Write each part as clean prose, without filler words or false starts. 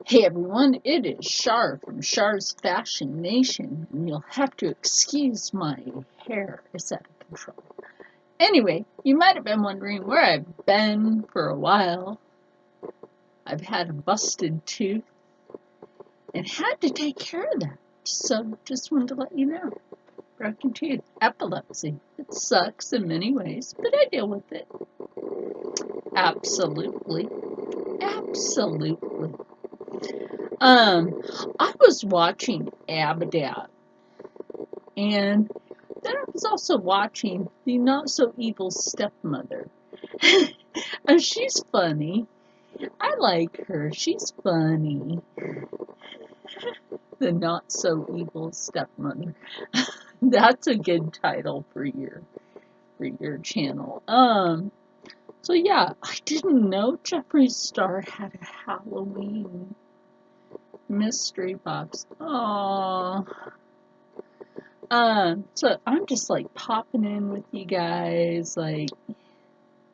Hey everyone, it is Shar from Shar's Fashion Nation, and you'll have to excuse my hair, it's out of control. Anyway, you might have been wondering where I've been for a while. I've had a busted tooth and had to take care of that, so just wanted to let you know. Broken tooth, epilepsy. It sucks in many ways, but I deal with it. Absolutely. Absolutely. I was watching Abadab, and then I was also watching The Not So Evil Stepmother. And she's funny. I like her. She's funny. The Not So Evil Stepmother. That's a good title for your channel. So yeah, I didn't know Jeffree Star had a Halloween mystery box. Aww. So I'm just like popping in with you guys. Like,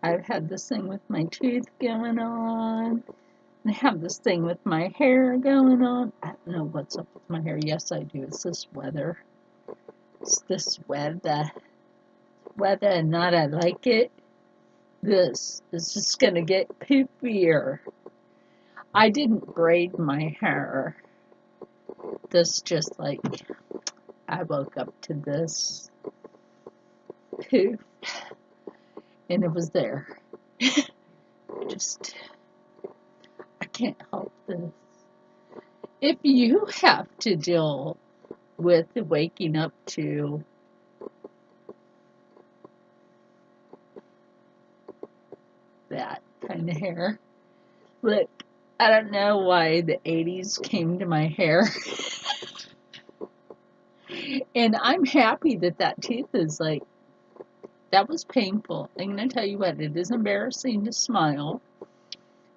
I've had this thing with my tooth going on. I have this thing with my hair going on. I don't know what's up with my hair. Yes, I do. It's this weather. It's this weather. Whether or not I like it, this is just gonna get poopier. I didn't braid my hair. This just like, I woke up to this poof, and it was there. Just, I can't help this. If you have to deal with waking up to that kind of hair, look, I don't know why the 80s came to my hair. And I'm happy that that tooth is like, that was painful. I'm going to tell you what, it is embarrassing to smile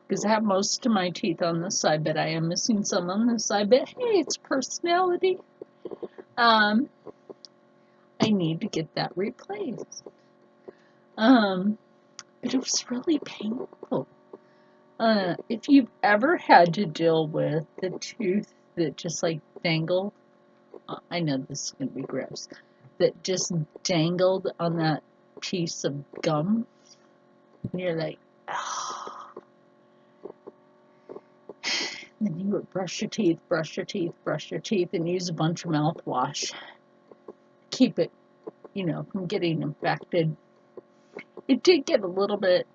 because I have most of my teeth on this side, but I am missing some on this side. But hey, it's personality. I need to get that replaced. But it was really painful. If you've ever had to deal with the tooth that just like dangled, I know this is going to be gross, that just dangled on that piece of gum, and you're like, oh. Then you would brush your teeth, brush your teeth, brush your teeth, and use a bunch of mouthwash. Keep it, from getting infected. It did get a little bit,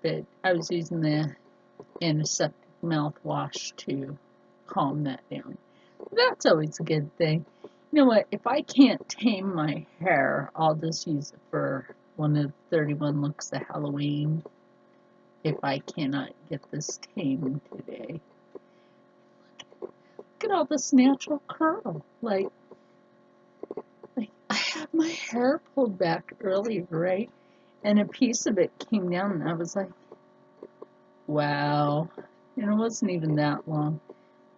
but I was using the antiseptic mouthwash to calm that down. That's always a good thing. You know what? If I can't tame my hair, I'll just use it for one of the 31 looks of Halloween. If I cannot get this tamed today. Look at all this natural curl. Like I had my hair pulled back earlier, right? And a piece of it came down, and I was like, wow. And it wasn't even that long.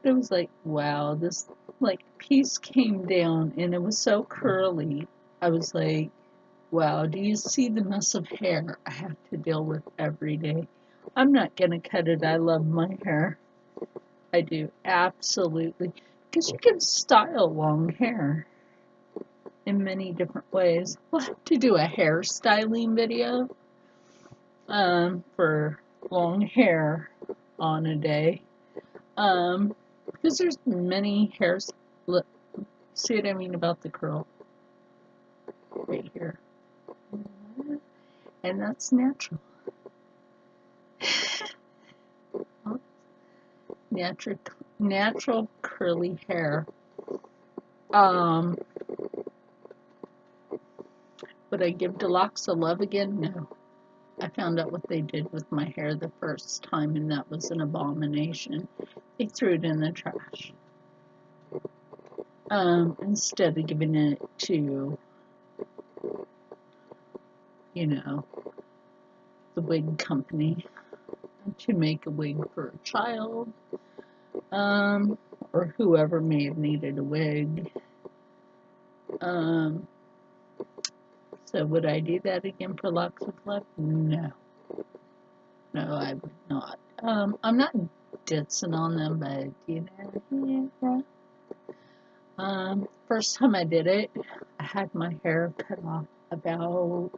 But it was like, wow, this like piece came down, and it was so curly. I was like, wow, do you see the mess of hair I have to deal with every day? I'm not gonna cut it. I love my hair. I do, absolutely. Because you can style long hair in many different ways. We'll have to do a hair styling video for long hair on a day. Because there's many hairs. Look, see what I mean about the curl? Right here. And that's natural. Natural curly hair. Would I give Deluxe a love again? No. I found out what they did with my hair the first time, and that was an abomination. They threw it in the trash. Instead of giving it to, the wig company to make a wig for a child, or whoever may have needed a wig. So would I do that again for Locks of Love? No. No, I would not. I'm not ditching on them, but first time I did it, I had my hair cut off about,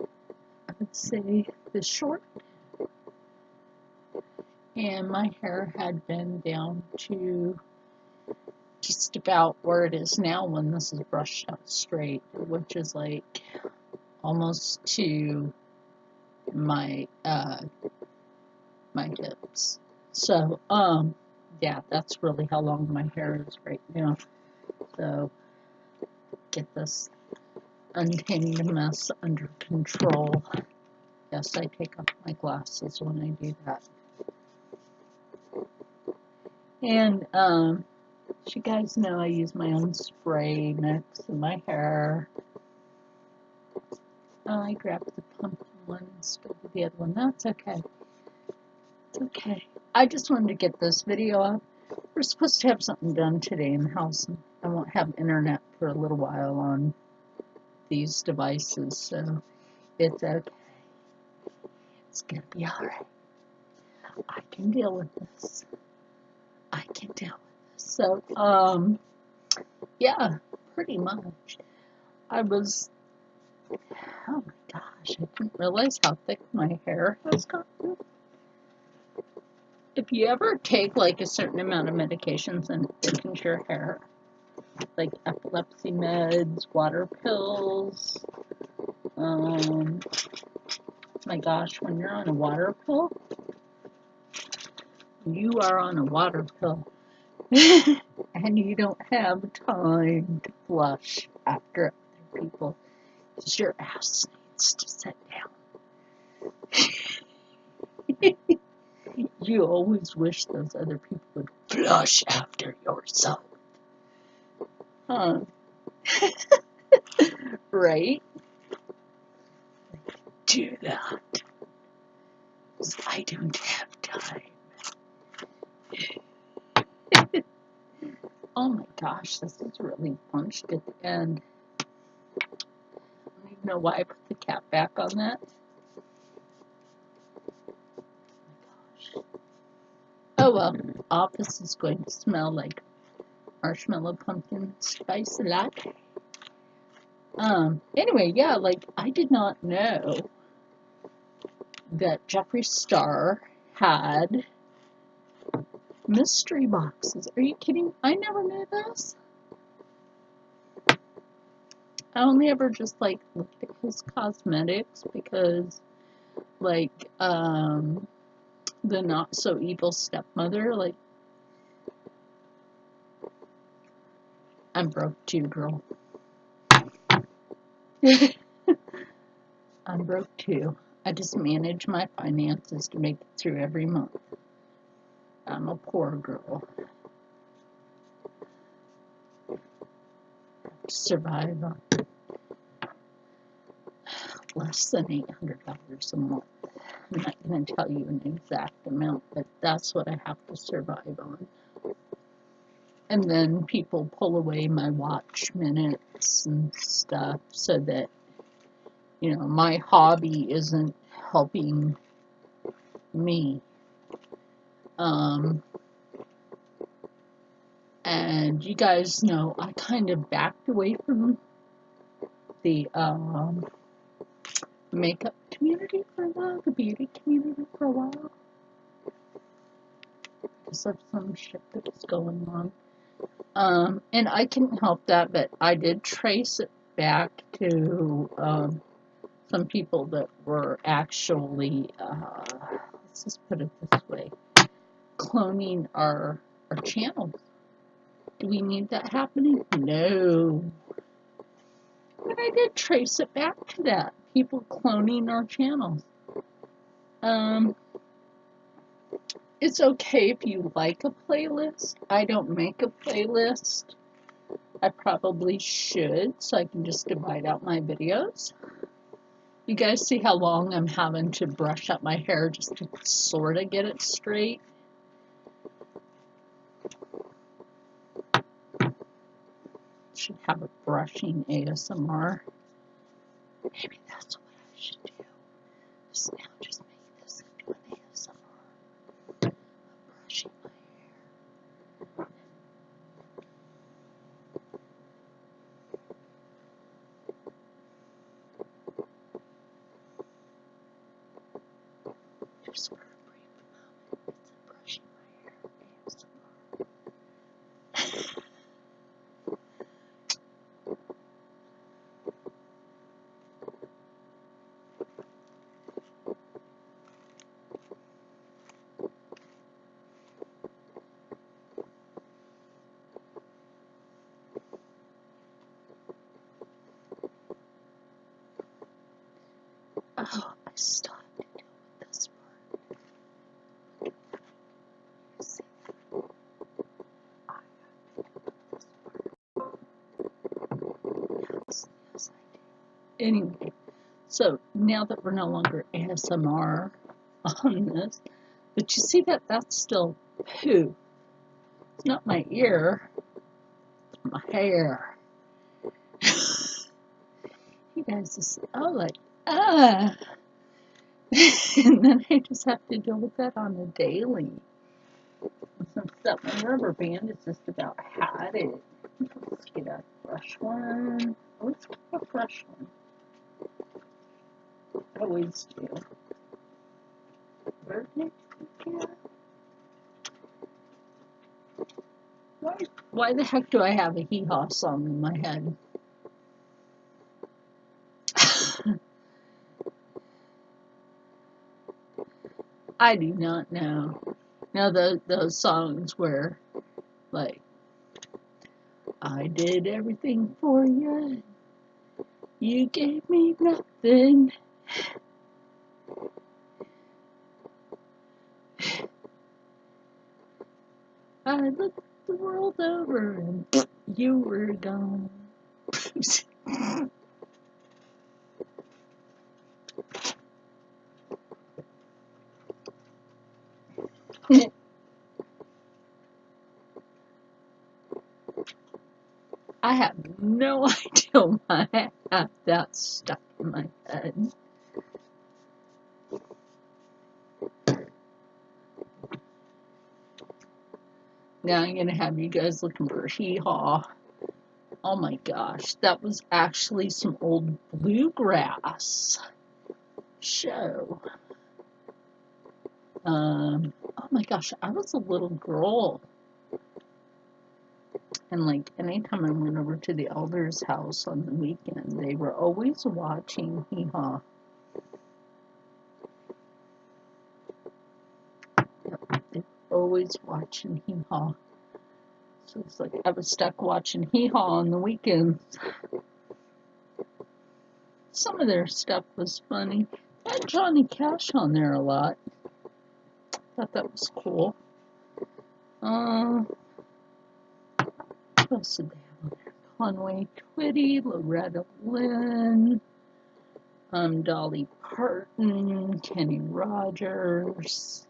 I would say, this short, and my hair had been down to just about where it is now when this is brushed out straight, which is like almost to my my hips. So yeah, that's really how long my hair is right now. So get this untamed mess under control. Yes, I take off my glasses when I do that. And as you guys know, I use my own spray mix in my hair. I grabbed the pumpkin one instead of the other one. That's okay. It's okay. I just wanted to get this video up. We're supposed to have something done today in the house, and I won't have internet for a little while on these devices, so it's okay. It's gonna be alright. I can deal with this. I can deal with this. So, yeah, pretty much. I was, oh my gosh, I didn't realize how thick my hair has gotten. If you ever take like a certain amount of medications and it thickens your hair, like epilepsy meds, water pills, my gosh, when you're on a water pill, you are on a water pill. And you don't have time to flush after other people, because your ass needs to sit down. You always wish those other people would flush after yourself. Huh? Right? Do that. Because I don't have time. Oh my gosh, this is really punched at the end. I don't even know why I put the cap back on that. Oh well, office is going to smell like marshmallow pumpkin spice latte. Anyway, yeah, like I did not know that Jeffree Star had mystery boxes. Are you kidding? I never knew this. I only ever just like looked at his cosmetics because like the Not So Evil Stepmother, like I'm broke too, girl. I'm broke too. I just manage my finances to make it through every month. I'm a poor girl. Survive on less than $800 a month. I'm not going to tell you an exact amount, but that's what I have to survive on. And then people pull away my watch minutes and stuff so that, you know, my hobby isn't helping me. And you guys know I kind of backed away from the makeup community for a while, the beauty community for a while, because of some shit that was going on. And I couldn't help that, but I did trace it back to some people that were actually, let's just put it this way, cloning our channels. Do we need that happening? No. But I did trace it back to that. People cloning our channels. It's okay if you like a playlist. I don't make a playlist. I probably should, so I can just divide out my videos. You guys see how long I'm having to brush up my hair just to sort of get it straight? Should have a brushing ASMR. Maybe that's what I should do. Just make this into an ASMR. Anyway, so now that we're no longer ASMR on this, but you see that that's still poo. It's not my ear, it's my hair. You guys just, oh, like, ah. And then I just have to deal with that on a daily. Since that one rubber band is just about had it. Let's get a fresh one. Let's get a fresh one. I always do. Where did it go? Why the heck do I have a hee-haw song in my head? I do not know. Now those songs where, like, I did everything for you, you gave me nothing. I looked the world over and you were gone. I have no idea why I have that stuck in my head. Now I'm gonna have you guys looking for hee-haw. Oh my gosh, that was actually some old bluegrass show. Oh my gosh, I was a little girl. And like anytime I went over to the elder's house on the weekend, they were always watching hee haw. They were always watching hee haw. So it's like I was stuck watching hee haw on the weekends. Some of their stuff was funny. They had Johnny Cash on there a lot. Thought that was cool. What else did they have on there? Conway Twitty, Loretta Lynn, Dolly Parton, Kenny Rogers.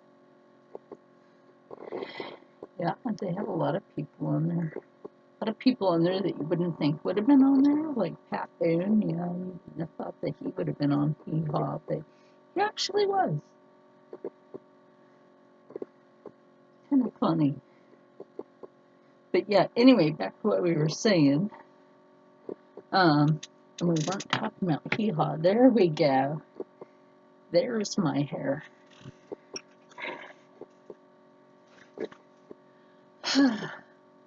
Yeah, they have a lot of people on there. A lot of people on there that you wouldn't think would have been on there, like Pat Boone. Yeah, I thought that he would have been on Hee Haw, but he actually was. Kind of funny. But yeah, anyway, back to what we were saying. And we weren't talking about hee haw. There we go. There's my hair.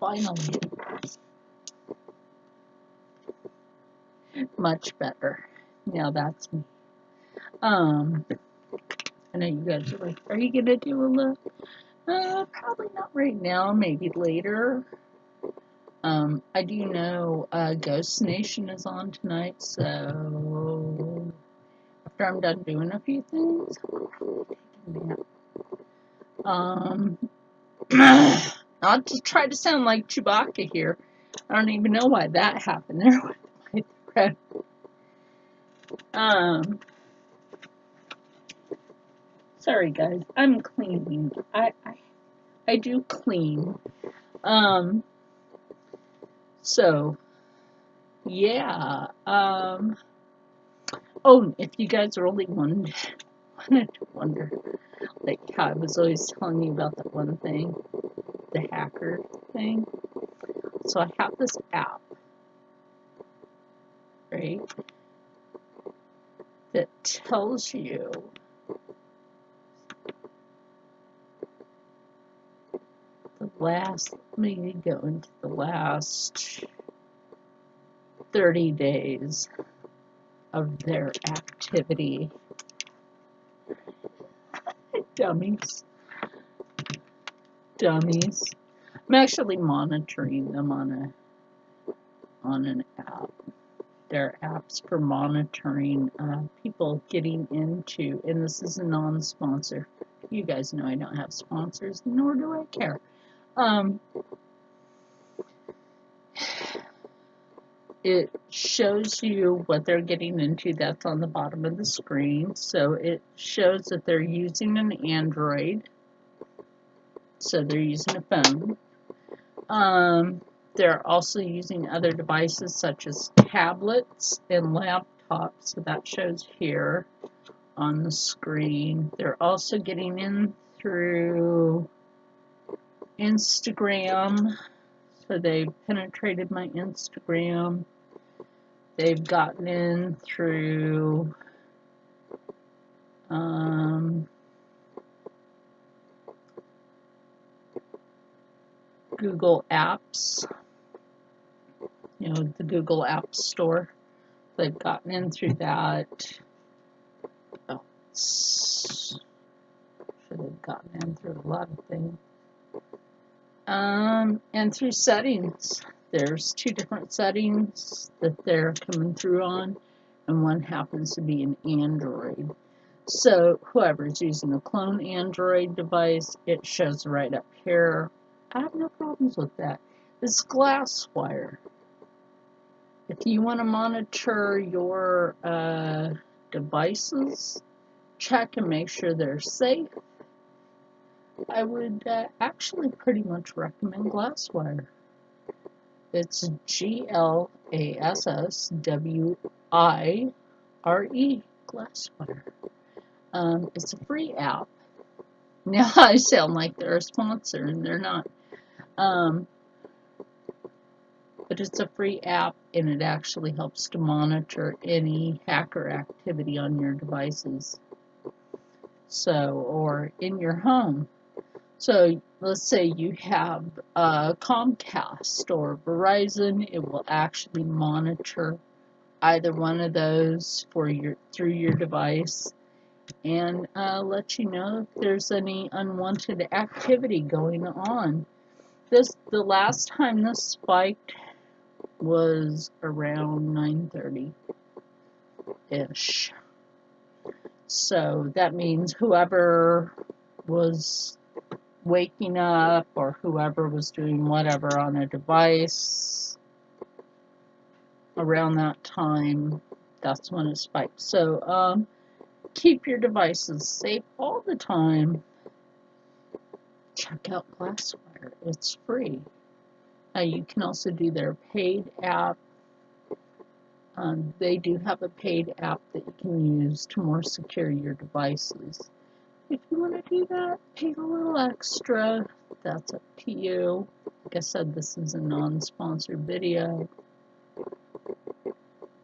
Finally. Much better. Now that's me. I know you guys are like, are you gonna do a look? Probably not right now, maybe later. I do know Ghost Nation is on tonight, so after I'm done doing a few things, I'll probably take a nap. I'll just try to sound like Chewbacca here. I don't even know why that happened there with my thread. Sorry guys, I'm cleaning. I do clean. So yeah. Oh, if you guys are only wanted to wonder, like how I was always telling you about that one thing, the hacker thing. So I have this app, right, that tells you let me go into the last 30 days of their activity. Dummies. I'm actually monitoring them on an app. There are apps for monitoring people getting into, and this is a non-sponsor. You guys know I don't have sponsors, nor do I care. it shows you what they're getting into. That's on the bottom of the screen. So it shows that they're using an Android. So they're using a phone. They're also using other devices such as tablets and laptops. So that shows here on the screen. They're also getting in through Instagram. So they've penetrated my Instagram. They've gotten in through Google Apps, the Google App Store. They've gotten in through that. Oh, sure, they've gotten in through a lot of things. And through settings. There's two different settings that they're coming through on, and one happens to be an Android. So whoever's using a clone Android device, it shows right up here. I have no problems with that. It's GlassWire. If you want to monitor your devices, check and make sure they're safe, I would actually pretty much recommend GlassWire. It's GlassWire, GlassWire. It's a free app. Now I sound like they're a sponsor, and they're not. But it's a free app, and it actually helps to monitor any hacker activity on your devices. So, or in your home. So let's say you have Comcast or Verizon, it will actually monitor either one of those through your device and let you know if there's any unwanted activity going on. The last time this spiked was around 9:30-ish. So that means whoever was waking up or whoever was doing whatever on a device around that time, that's when it spiked. So keep your devices safe all the time. Check out GlassWire. It's free. You can also do their paid app. They do have a paid app that you can use to more secure your devices. If you want to do that, pay a little extra. That's up to you. Like I said, this is a non-sponsored video.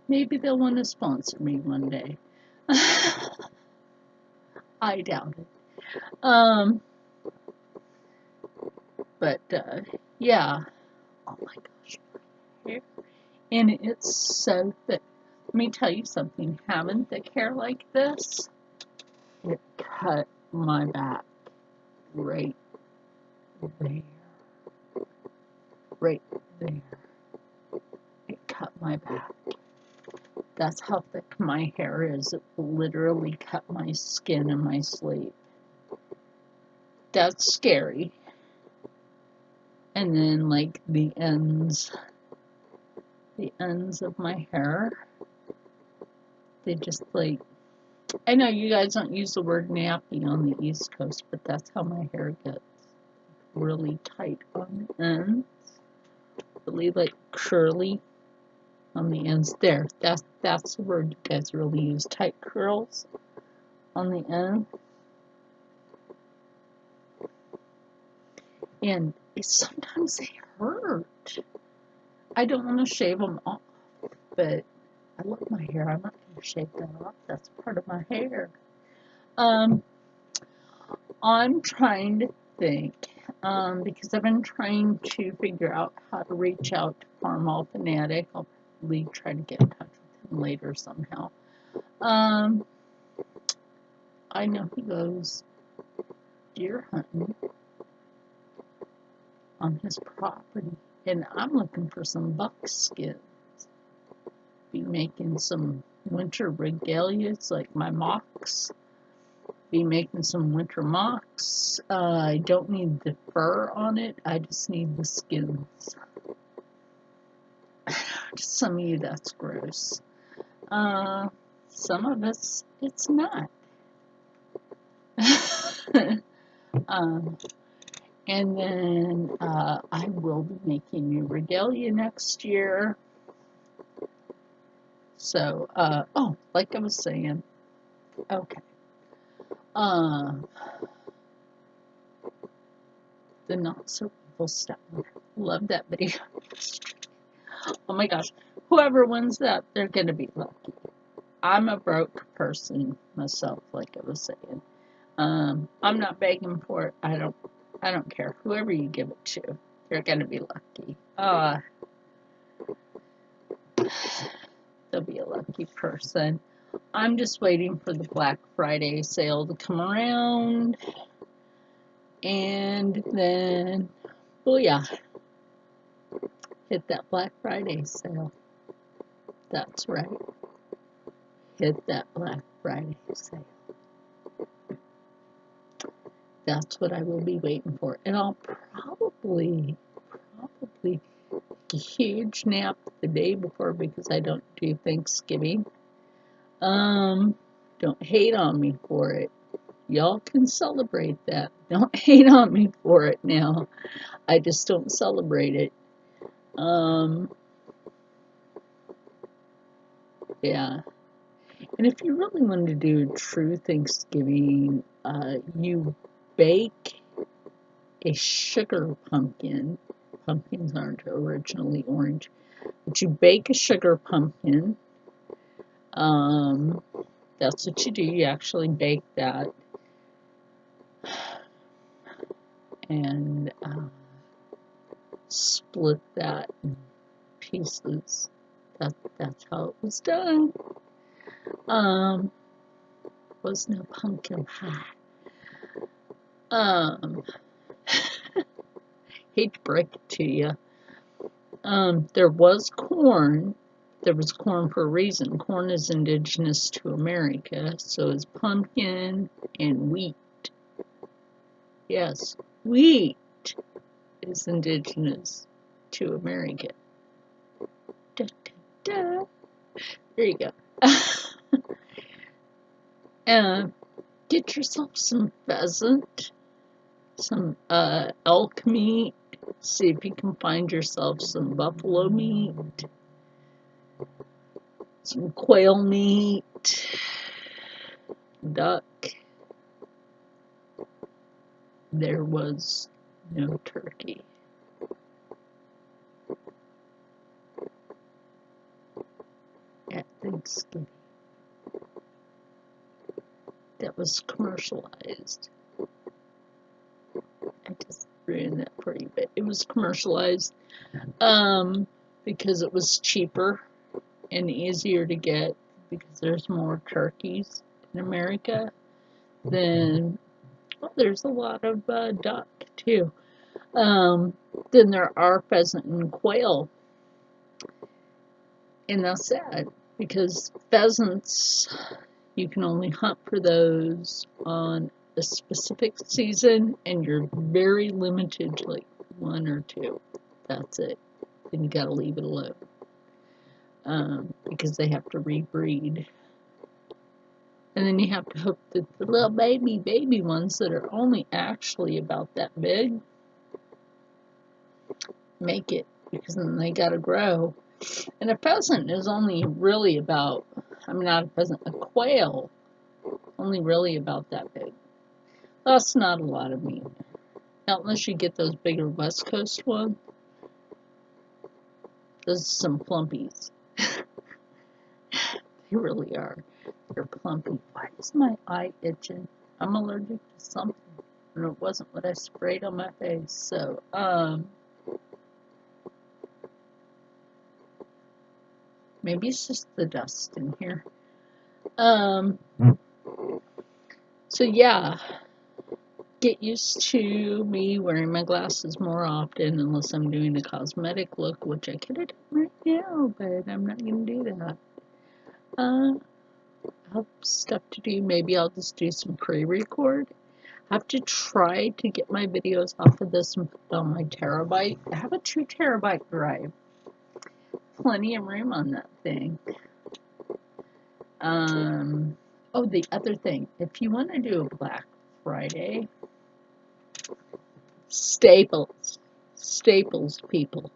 Maybe they'll want to sponsor me one day. I doubt it. But yeah. Oh my gosh, my hair. And it's so thick. Let me tell you something. Having thick hair like this, it cut my back right there. Right there. It cut my back. That's how thick my hair is. It literally cut my skin in my sleep. That's scary. And then like the ends of my hair, they just like, I know you guys don't use the word nappy on the East Coast, but that's how my hair gets. Really tight on the ends. Really like curly on the ends. There, that's the word you guys really use. Tight curls on the end. And sometimes they hurt. I don't want to shave them off, but I love my hair. I'm not going to shave that off. That's part of my hair. I'm trying to think, because I've been trying to figure out how to reach out to Farmall Fanatic. I'll probably try to get in touch with him later somehow. I know he goes deer hunting on his property, and I'm looking for some buckskins. Be making some winter regalias like my mocks. Be making some winter mocks. I don't need the fur on it, I just need the skins. To some of you, that's gross. Some of us, it's not. um, and then I will be making new regalia next year. So, oh, like I was saying, okay. The Not So Evil Stepmother. Love that video. Oh my gosh. Whoever wins that, they're going to be lucky. I'm a broke person myself, like I was saying. I'm not begging for it. I don't care. Whoever you give it to, they're going to be lucky. They'll be a lucky person. I'm just waiting for the Black Friday sale to come around. And then, oh yeah, hit that Black Friday sale. That's right. Hit that Black Friday sale. That's what I will be waiting for. And I'll probably take a huge nap the day before because I don't do Thanksgiving. Don't hate on me for it. Y'all can celebrate that. Don't hate on me for it now. I just don't celebrate it. Yeah. And if you really want to do a true Thanksgiving, you bake a sugar pumpkin. Pumpkins aren't originally orange, but you bake a sugar pumpkin. That's what you do. You actually bake that, and split that in pieces. That's how it was done. Was no pumpkin pie. Hate to break it to you. There was corn. There was corn for a reason. Corn is indigenous to America, so is pumpkin and wheat. Yes, wheat is indigenous to America. Da, da, da. There you go. Get yourself some pheasant, some elk meat. See if you can find yourself some buffalo meat, some quail meat, duck. There was no turkey. At Thanksgiving. That was commercialized. I just ruined that for you, but it was commercialized because it was cheaper and easier to get because there's more turkeys in America than, well, there's a lot of duck too. Then there are pheasant and quail. And that's sad because pheasants, you can only hunt for those on a specific season and you're very limited to like one or two. That's it. Then you gotta leave it alone because they have to rebreed. And then you have to hope that the little baby ones that are only actually about that big make it because then they gotta grow. And a pheasant is only really about, not a pheasant, a quail, only really about that big. That's not a lot of meat. Now, unless you get those bigger West Coast ones. Those are some plumpies. They really are. They're plumpy. Why is my eye itching? I'm allergic to something. And it wasn't what I sprayed on my face. So, maybe it's just the dust in here. So yeah, get used to me wearing my glasses more often unless I'm doing a cosmetic look, which I could have done right now, but I'm not going to do that. I have stuff to do. Maybe I'll just do some pre-record. I have to try to get my videos off of this and put on my terabyte. I have a 2 terabyte drive plenty of room on that thing. Oh, the other thing, if you want to do a Black Friday, Staples, people,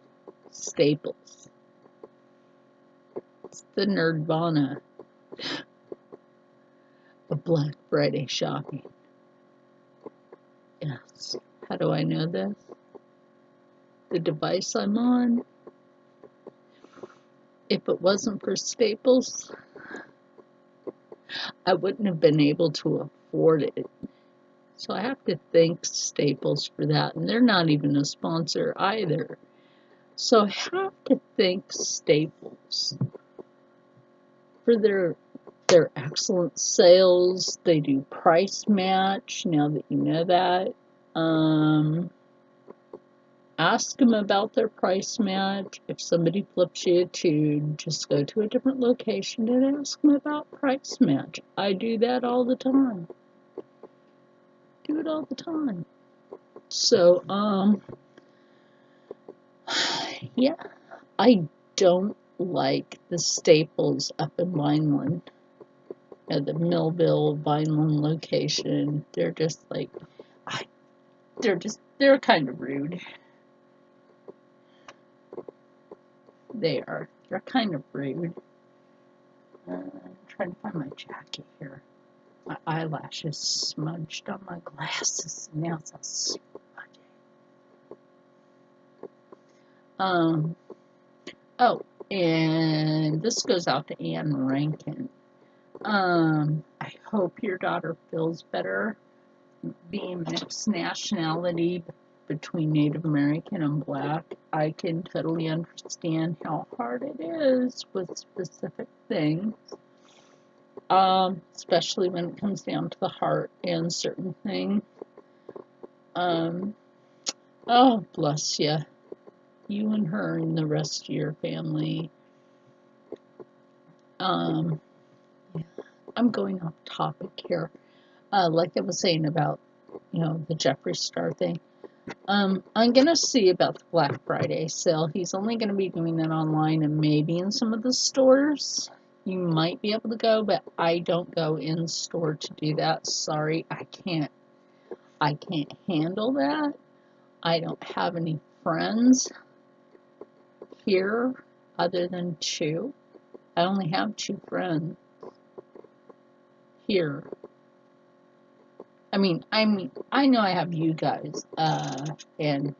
Staples. It's the nerdvana of Black Friday shopping. Yes. How do I know this? The device I'm on, if it wasn't for Staples, I wouldn't have been able to afford it. So I have to thank Staples for that. And they're not even a sponsor either. So I have to thank Staples for their excellent sales. They do price match, now that you know that. Ask them about their price match. If somebody flips you to just go to a different location and ask them about price match. I do that all the time. Do it all the time. So, yeah, I don't like the Staples up in Vineland. At the Millville, Vineland location. They're just like, they're kind of rude. They're kind of rude. I'm trying to find my jacket here. My eyelashes smudged on my glasses. Now it's a smudge. Oh, and this goes out to Ann Rankin. I hope your daughter feels better being mixed nationality between Native American and Black. I can totally understand how hard it is with specific things, especially when it comes down to the heart and certain things. Oh, bless you. You and her and the rest of your family. I'm going off topic here. Like I was saying about, the Jeffree Star thing. I'm going to see about the Black Friday sale. He's only going to be doing that online and maybe in some of the stores. You might be able to go, but I don't go in store to do that. Sorry, I can't handle that. I don't have any friends here other than 2. I only have 2 friends here. I mean, I know I have you guys, and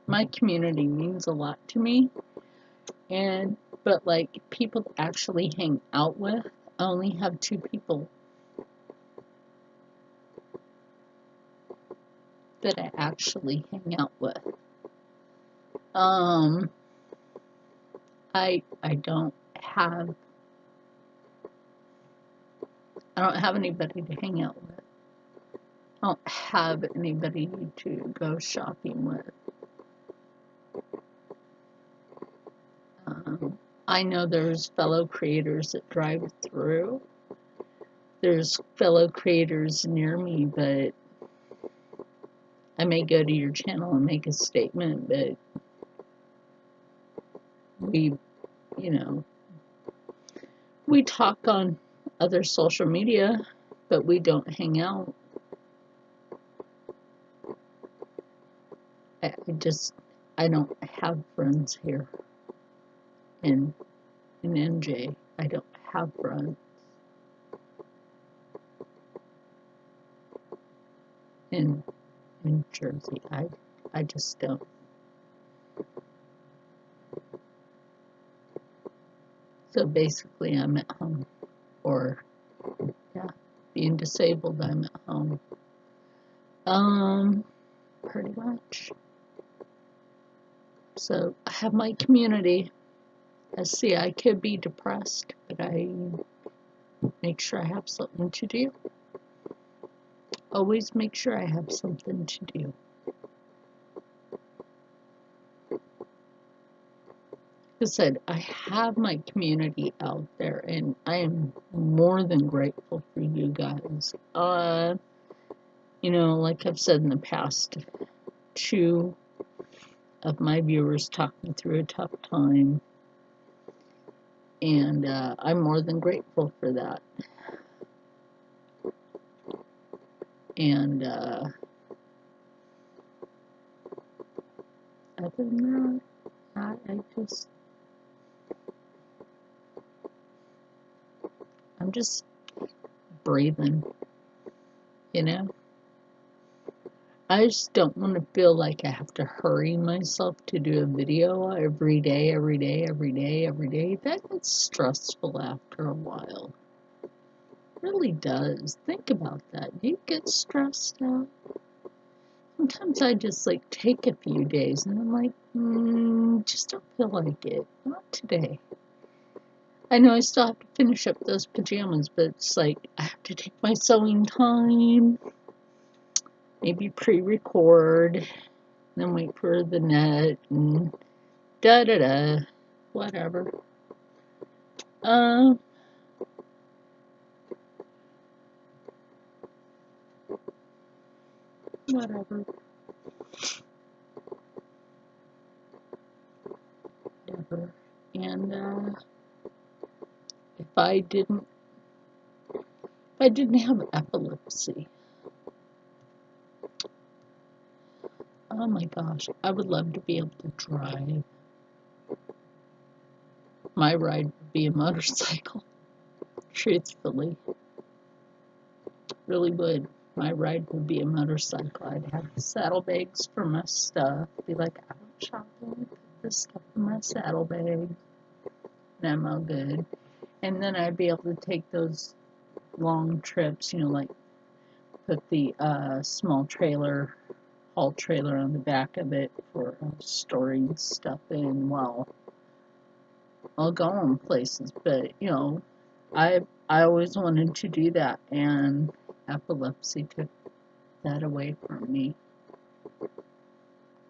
my community means a lot to me. But like people to actually hang out with, I only have 2 people that I actually hang out with. I don't have anybody to hang out with. I don't have anybody to go shopping with. I know there's fellow creators that drive through. There's fellow creators near me, but I may go to your channel and make a statement, but we talk on other social media, but we don't hang out. I don't have friends here in NJ. I don't have friends in Jersey. I just don't. So basically, I'm at home, or being disabled, I'm at home. Pretty much. So I have my community. I could be depressed, but I make sure I have something to do. Always make sure I have something to do. Like I said, I have my community out there, and I am more than grateful for you guys. Like I've said in the past, 2 of my viewers talked me through a tough time. And I'm more than grateful for that. And other than that, I'm just breathing, you know? I just don't want to feel like I have to hurry myself to do a video every day. That gets stressful after a while. It really does. Think about that. Do you get stressed out? Sometimes I just like take a few days and I'm like, just don't feel like it. Not today. I know I still have to finish up those pajamas, but it's like I have to take my sewing time, maybe pre-record, then wait for the net and da-da-da, whatever. Whatever. And if I didn't have epilepsy, oh my gosh, I would love to be able to drive. My ride would be a motorcycle, truthfully. Really would. My ride would be a motorcycle. I'd have saddlebags for my stuff. Be like, I went shopping, put this stuff in my saddlebag, and I'm all good. And then I'd be able to take those long trips, like put the small trailer, haul trailer on the back of it for storing stuff in while I'll go on places. But, I always wanted to do that, and epilepsy took that away from me.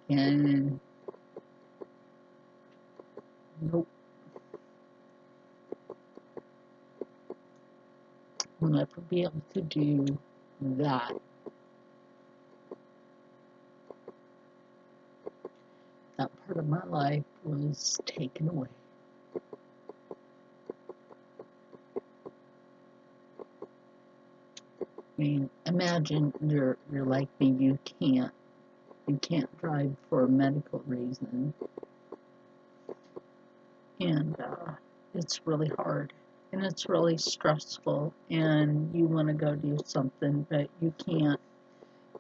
And nope, I'll never be able to do that. That part of my life was taken away. I mean, imagine you're like me, you can't drive for a medical reason, and it's really hard, and it's really stressful, and you want to go do something, but you can't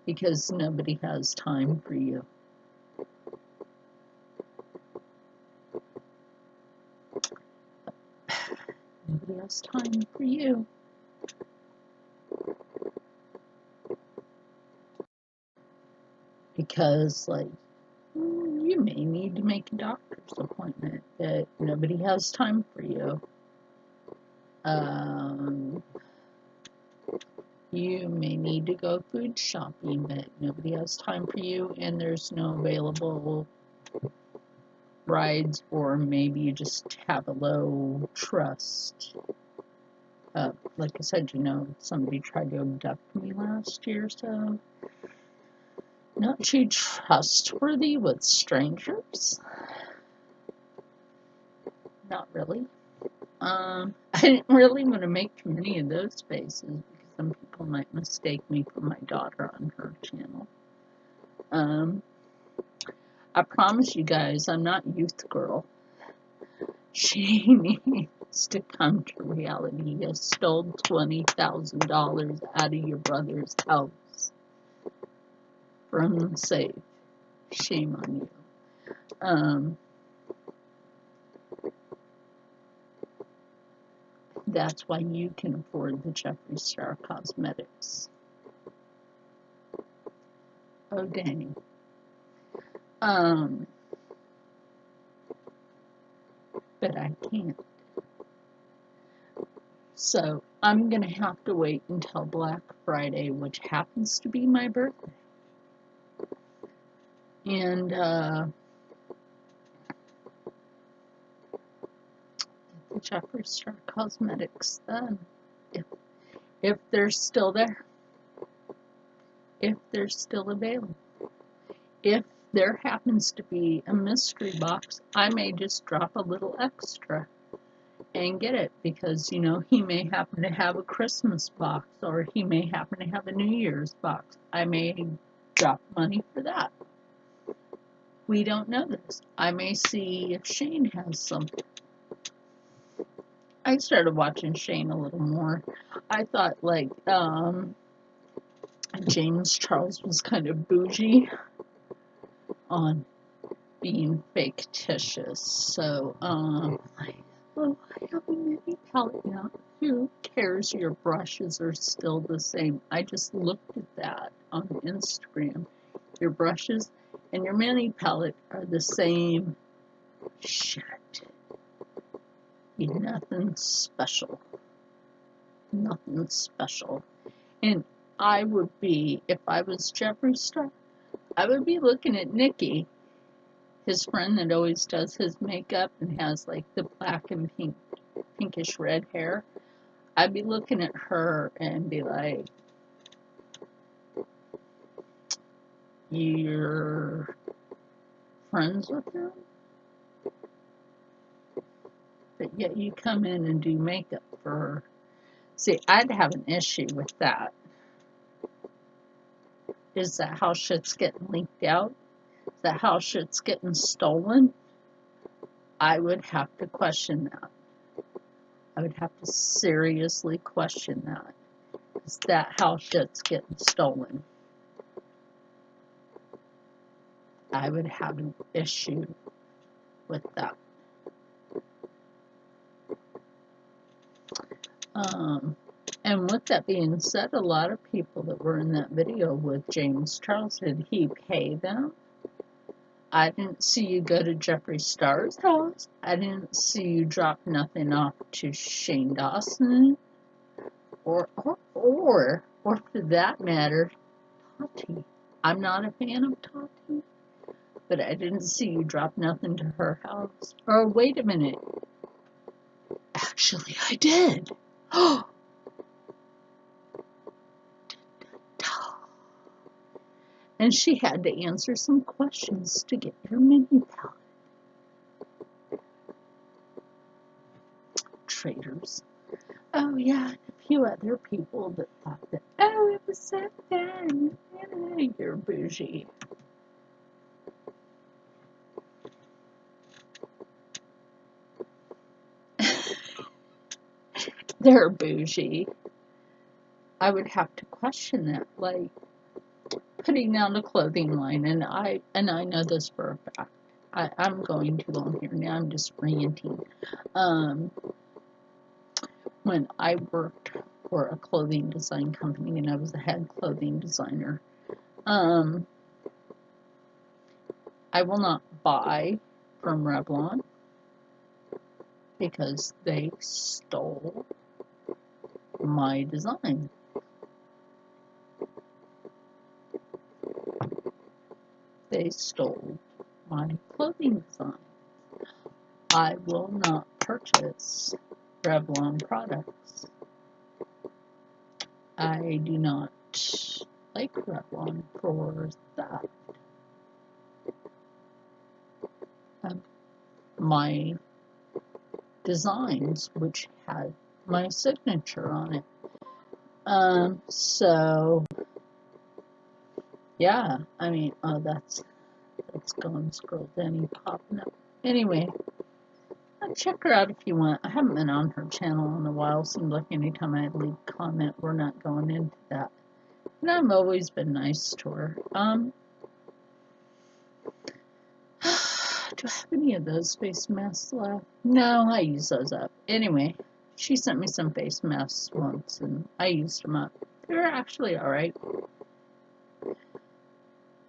because nobody has time for you. Nobody has time for you. Because, like, you may need to make a doctor's appointment, but nobody has time for you. You may need to go food shopping, but nobody has time for you, and there's no available rides, or maybe you just have a low trust. Like I said, somebody tried to abduct me last year, so not too trustworthy with strangers. Not really. I didn't really want to make too many of those faces because some people might mistake me for my daughter on her channel. I promise you guys, I'm not Youth Girl. She needs to come to reality. You stole $20,000 out of your brother's house from the safe. Shame on you. That's why you can afford the Jeffree Star Cosmetics. Oh, dang. But I can't. So I'm going to have to wait until Black Friday, which happens to be my birthday. And the Jeffree Star Cosmetics then, if they're still there, if they're still available. If there happens to be a mystery box, I may just drop a little extra and get it because, you know, he may happen to have a Christmas box or he may happen to have a New Year's box. I may drop money for that. We don't know this. I may see if Shane has something. I started watching Shane a little more. I thought like James Charles was kind of bougie on being fictitious. So like, oh, I have a mini palette now. Who cares? Your brushes are still the same. I just looked at that on Instagram. Your brushes and your mini palette are the same shit. Nothing special. Nothing special. And I would be, if I was Jeffree Star, I would be looking at Nikki, his friend that always does his makeup and has like the black and pink, pinkish red hair. I'd be looking at her and be like, you're friends with him? But yet you come in and do makeup for her. See, I'd have an issue with that. Is that how shit's getting leaked out? Is that how shit's getting stolen? I would have to question that. I would have to seriously question that. Is that how shit's getting stolen? I would have an issue with that. And with that being said, a lot of people that were in that video with James Charles, did he pay them? I didn't see you go to Jeffree Star's house. I didn't see you drop nothing off to Shane Dawson. Or for that matter, Tati. I'm not a fan of Tati, but I didn't see you drop nothing to her house. Or wait a minute. Actually, I did. And she had to answer some questions to get her mini palette. Traitors. Oh yeah, and a few other people that thought that, oh, it was so fun. Yeah, you're bougie. They're bougie. I would have to question that, like putting down a clothing line, and I know this for a fact. I'm going too long here now. I'm just ranting. When I worked for a clothing design company and I was a head clothing designer, I will not buy from Revlon because they stole my design. They stole my clothing design. I will not purchase Revlon products. I do not like Revlon for that. My designs, which had my signature on it. So yeah, I mean, oh, that's going scroll Danny popping up. Anyway, check her out if you want. I haven't been on her channel in a while. Seems like anytime I leave a comment, we're not going into that. And I've always been nice to her. Do I have any of those face masks left? No, I use those up. Anyway, she sent me some face masks once, and I used them up. They were actually alright.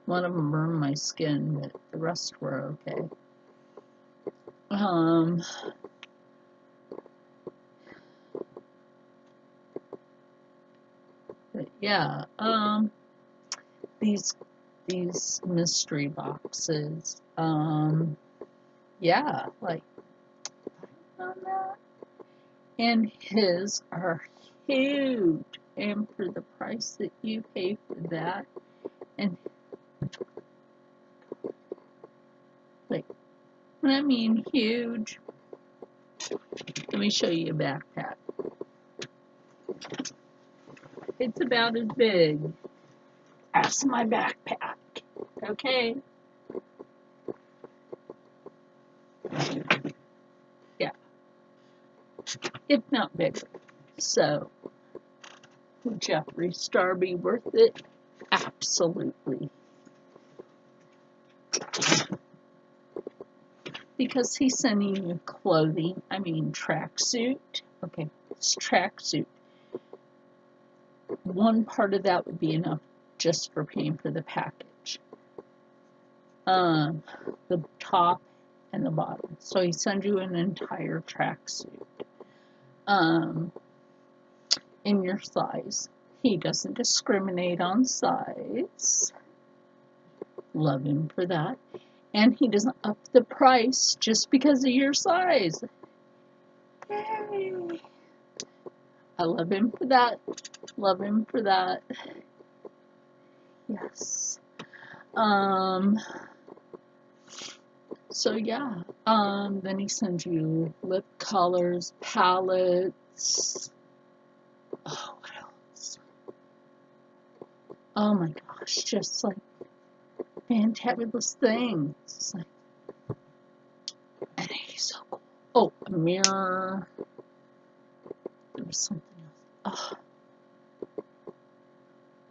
One of them burned my skin, but the rest were okay. But yeah, these mystery boxes, yeah, like, on that. And his are huge, and for the price that you pay for that, and like, when I mean huge, Let me show you a backpack. It's about as big as my backpack. Okay? Yeah, if not bigger. So, would Jeffree Star be worth it? Absolutely. Because he's sending you clothing, tracksuit. Okay, it's tracksuit. One part of that would be enough just for paying for the package. The top and the bottom. So he sends you an entire tracksuit. In your size. He doesn't discriminate on size. Love him for that. And he doesn't up the price just because of your size. Yay! I love him for that. Love him for that. Yes. So yeah. Then he sends you lip colors, palettes. Oh, what else? Oh my gosh, just like fantabulous things. It's like, and he's so cool. Oh, a mirror. There was something else.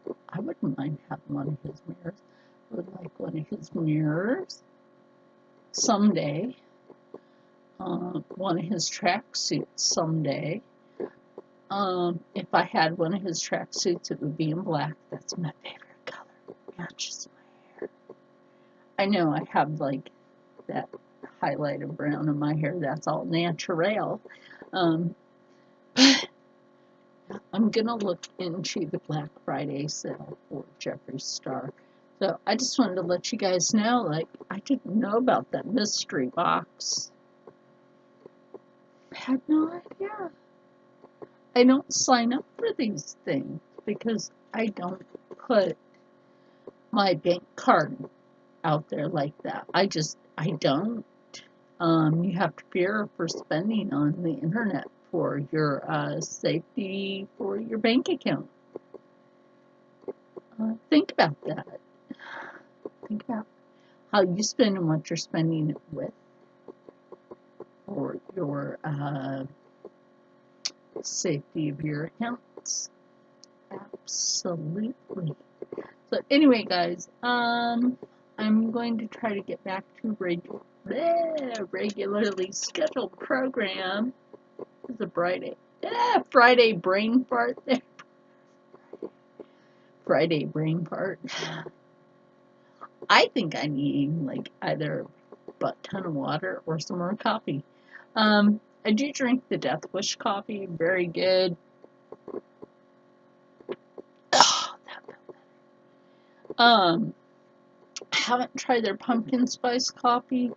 Oh, I wouldn't mind having one of his mirrors. I would like one of his mirrors someday. One of his tracksuits someday. If I had one of his tracksuits, it would be in black. That's my favorite color. Matches my hair. I know I have like that highlighted brown in my hair. That's all natural. But I'm gonna look into the Black Friday sale for Jeffree Star. So I just wanted to let you guys know, like, I didn't know about that mystery box. I had no idea. I don't sign up for these things because I don't put my bank card out there like that. I don't. You have to fear for spending on the internet for your safety for your bank account. Think about that. Think about how you spend and what you're spending it with for your safety of your accounts. Absolutely. So anyway, guys, I'm going to try to get back to regularly scheduled program. It's a Friday brain fart there. Friday brain fart. I think I need like either a butt ton of water or some more coffee. I do drink the Death Wish coffee, very good. Oh, I haven't tried their pumpkin spice coffee.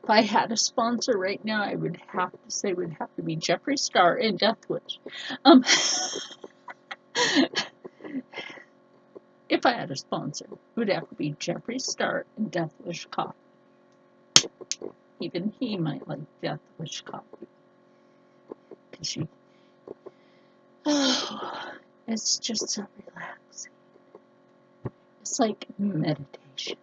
If I had a sponsor right now, I would have to say it would have to be Jeffree Star and Death Wish. If I had a sponsor, it would have to be Jeffree Star and Death Wish coffee. Even he might like Death Wish coffee. Because it's just so relaxing. It's like meditation.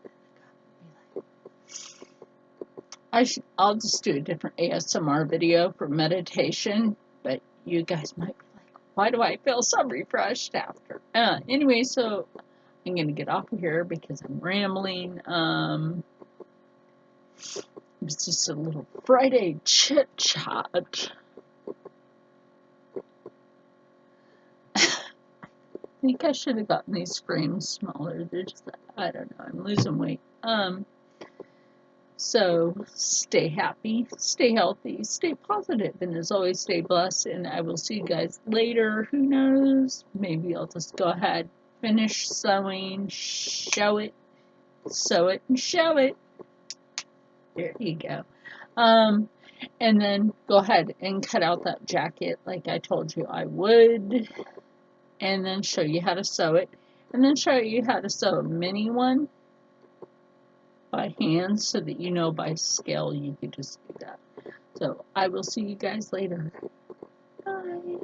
I'll just do a different ASMR video for meditation, but you guys might be like, why do I feel so refreshed after? Anyway, so I'm going to get off of here because I'm rambling. It's just a little Friday chit chat. I think I should have gotten these frames smaller. They're just, I don't know, I'm losing weight. So stay happy, stay healthy, stay positive, and as always, stay blessed. And I will see you guys later. Who knows? Maybe I'll just go ahead, finish sewing, show it, sew it, and show it. There you go. And then go ahead and cut out that jacket like I told you I would. And then show you how to sew it. And then show you how to sew a mini one by hand so that you know by scale you could just do that. So I will see you guys later. Bye.